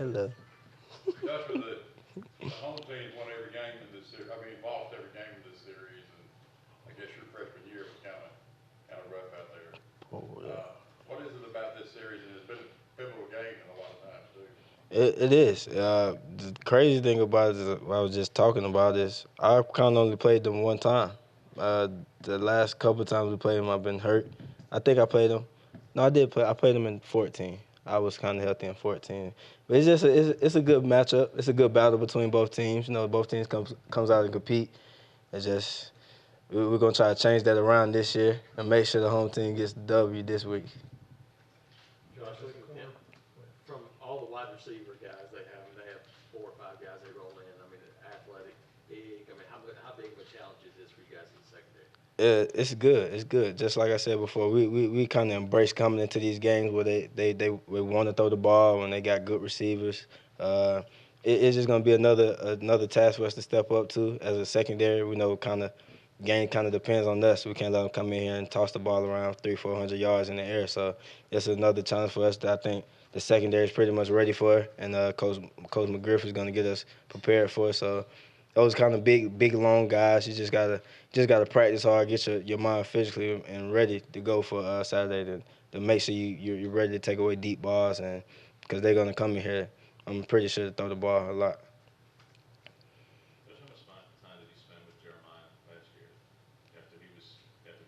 Hello. Josh, the home team won every game in this series. I mean, lost every game in this series, and I guess your freshman year was kind of rough out there. Oh, yeah. What is it about this series? And it's been a pivotal game in a lot of times too. It is. The crazy thing about it is what I was just talking about is I kind of only played them one time. The last couple times we played them, I've been hurt. I think I played them. No, I did play. I played them in 14. I was kind of healthy in 14. But it's just it's a good matchup. It's a good battle between both teams. You know, both teams comes out and compete. It's just we're gonna try to change that around this year and make sure the home team gets the W this week. Josh, looking at from all the wide receiver guys they have 4 or 5 guys they roll in. I mean, athletic, big. I mean, how big of a challenge is this for you guys in the secondary? It's good. It's good. Just like I said before, we kind of embrace coming into these games where they want to throw the ball when they got good receivers. Uh, it's just gonna be another task for us to step up to as a secondary. We know game kind of depends on us. We can't let them come in here and toss the ball around 300-400 yards in the air. So it's another challenge for us that I think the secondary is pretty much ready for, and Coach McGriff is gonna get us prepared for. So those kind of big long guys, you just gotta practice hard, get your mind physically and ready to go for Saturday to make sure you're ready to take away deep balls and because they're gonna come in here. I'm pretty sure to throw the ball a lot. Coach, how much time did you spend with Jeremiah last year after he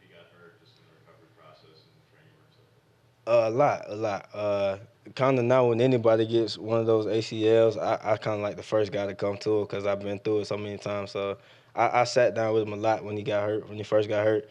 got hurt, just in the recovery process and the training room stuff like that? A lot. Kind of now when anybody gets one of those ACLs, I kind of like the first guy to come to it because I've been through it so many times. So I sat down with him a lot when he got hurt, when he first got hurt,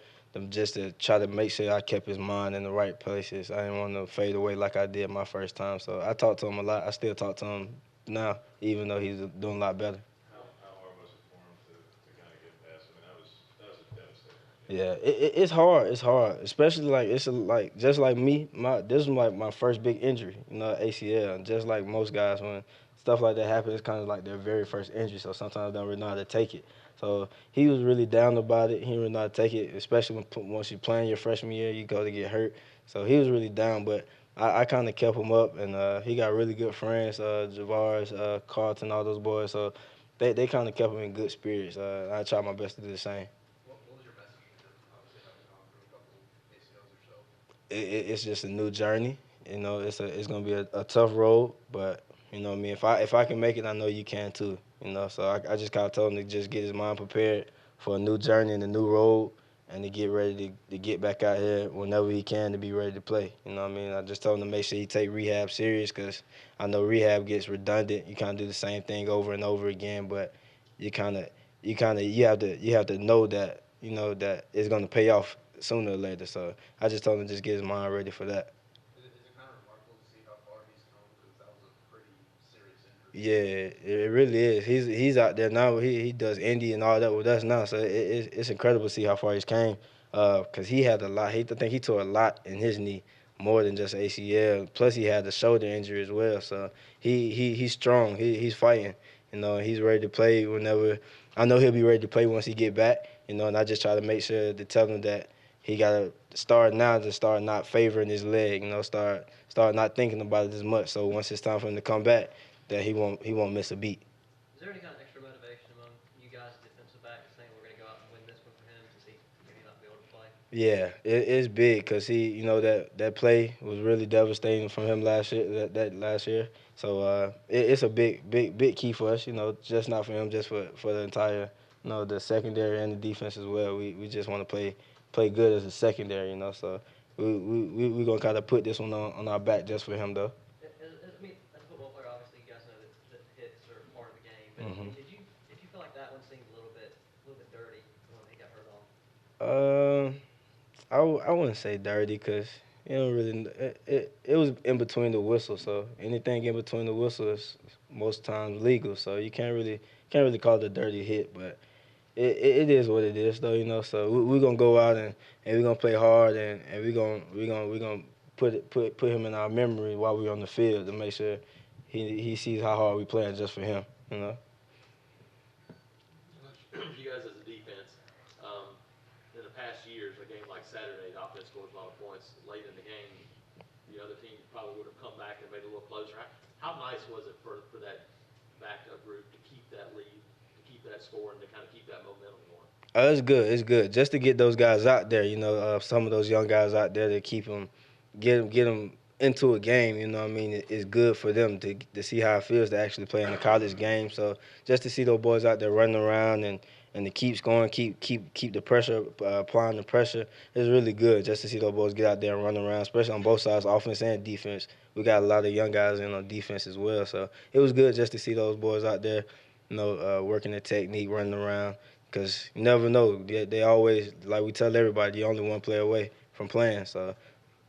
just to try to make sure I kept his mind in the right places. I didn't want to fade away like I did my first time. So I talked to him a lot. I still talk to him now, even though he's doing a lot better. How hard was it for him to kind of get past? I mean, that was a devastating game. Yeah, it's hard. It's hard, especially like like just like me. This is like my first big injury, ACL. And just like most guys, when stuff like that happens, it's kind of like their very first injury. So sometimes they don't really know how to take it. So he was really down about it. He didn't really know how to take it, especially once you playing your freshman year, you go to get hurt. So he was really down, but I kind of kept him up, and he got really good friends, Javars, Carlton, all those boys. So they kind of kept him in good spirits. I tried my best to do the same. What was your message to him, obviously having gone through a couple ACLs yourself? It's just a new journey. It's gonna be a tough road, but I mean, if I can make it, I know you can too. So I just kind of told him to just get his mind prepared for a new journey and a new road, and to get ready to get back out here whenever he can to be ready to play. You know what I mean? I just told him to make sure he take rehab serious because I know rehab gets redundant. You kind of do the same thing over and over again, but you kind of you have to know that that it's gonna pay off sooner or later. So I just told him to just get his mind ready for that. Is it kind of remarkable to see how far he's come because that was a pretty serious injury? Yeah, it really is. He's out there now. He does indie and all that with us now. So it's incredible to see how far he's came. Cause he had a lot. I think he tore a lot in his knee, more than just ACL. Plus he had the shoulder injury as well. So he's strong. He's fighting. He's ready to play whenever. I know he'll be ready to play once he get back. And I just try to make sure to tell him that he gotta start now to start not favoring his leg. Start not thinking about it as much. So once it's time for him to come back that he won't miss a beat. Is there any kind of extra motivation among you guys, defensive backs, saying we're going to go out and win this one for him since he not be able to play? Yeah, it's big because that play was really devastating from him last year. That last year, so it's a big key for us. Just not for him, just for the entire the secondary and the defense as well. We just want to play good as a secondary. So we gonna kind of put this one on our back just for him though. I mean, as a football player, obviously you guys know that hits are part of the game. But Hmm. did you feel like that one seemed a little bit dirty when he got hurt on? Um, I wouldn't say dirty because you don't really. It was in between the whistle, so anything in between the whistle is most times legal. So you can't really call it a dirty hit, but it is what it is though. So we're gonna go out and we're gonna play hard and we're gonna put him in our memory while we're on the field to make sure he sees how hard we playing just for him. You know. You guys as a defense, um, in the past years, a game like Saturday, the offense scores a lot of points late in the game. The other team probably would have come back and made it a little closer. How nice was it for that backup group to keep that lead, to keep that score, and to kind of keep that momentum going? It's good. It's good just to get those guys out there. You know, some of those young guys out there to keep them, get them into a game. You know, what I mean, it's good for them to see how it feels to actually play in a college game. So just to see those boys out there running around and to keep scoring, keep the pressure, applying the pressure, is really good. Just to see those boys get out there and run around, especially on both sides, offense and defense. We got a lot of young guys in on defense as well. So it was good just to see those boys out there, working the technique, running around. Because you never know. They always, like we tell everybody, you're only one player away from playing. So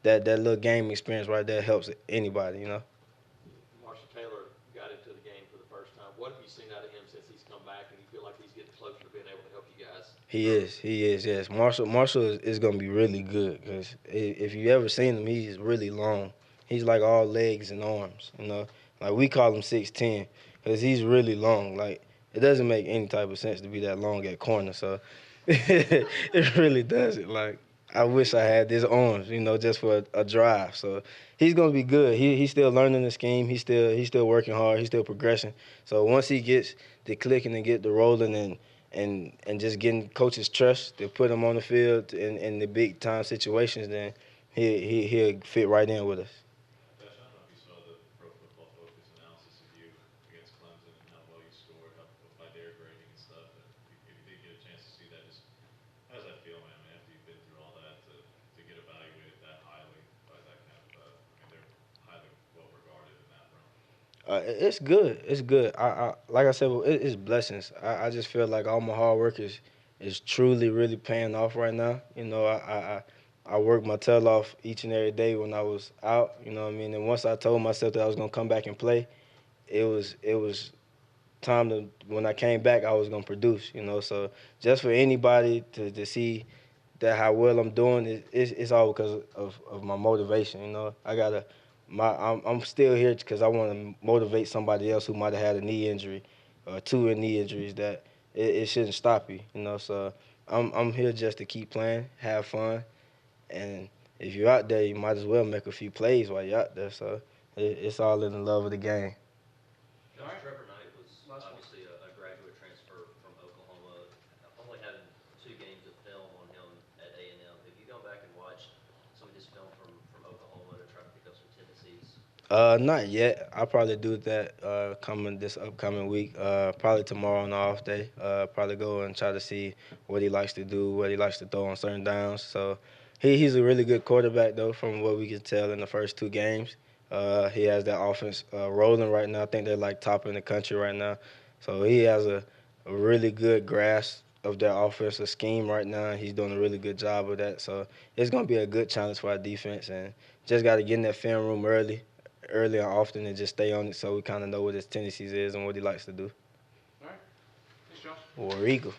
that little game experience right there helps anybody. Marshall Taylor got into the game for the first time. What have you seen out of him since he's come back, and you feel like he's getting closer to being able to help you guys? He is, yes. Marshall is going to be really good because if you ever seen him, he's really long. He's like all legs and arms. Like we call him 6'10" because he's really long. Like it doesn't make any type of sense to be that long at corner. So it really doesn't. Like I wish I had his arms, just for a drive. So he's gonna be good. He's still learning the scheme. He's still working hard. He's still progressing. So once he gets the clicking and get the rolling and just getting coaches' trust to put him on the field in the big time situations, then he'll fit right in with us. Josh, I don't know if you saw the Pro Football Focus analysis of you against Clemson and how well you scored by their grading and stuff. And if you did get a chance to see that, just how does that feel, man? I mean, after you've been through all that to get evaluated that highly by that kind of, I mean, they're highly well regarded in that realm. It's good. It's good. Like I said, well, it's blessings. I just feel like all my hard work is truly really paying off right now. I worked my tail off each and every day when I was out. You know what I mean? And once I told myself that I was gonna come back and play, it was time to when I came back I was gonna produce. So just for anybody to see that how well I'm doing, it's all because of my motivation. I'm still here because I want to motivate somebody else who might have had a knee injury or two knee injuries that it shouldn't stop you. So I'm here just to keep playing, have fun, and if you're out there, you might as well make a few plays while you're out there. So it's all in the love of the game. Josh, Trevor Knight was obviously a graduate transfer from Oklahoma, only having 2 games of film on him at A&M. Have you gone back and watched some of his film from Oklahoma to try to pick up some tendencies? Not yet. I'll probably do that coming this upcoming week. Probably tomorrow on the off day. Probably go and try to see what he likes to do, what he likes to throw on certain downs. So he's a really good quarterback though, from what we can tell in the first 2 games. He has that offense rolling right now. I think they're like top in the country right now. So he has a really good grasp of their offensive scheme right now. He's doing a really good job of that. So it's gonna be a good challenge for our defense, and just got to get in that film room early and often and just stay on it so we kind of know what his tendencies is and what he likes to do. All right. Thanks, Josh. War Eagle.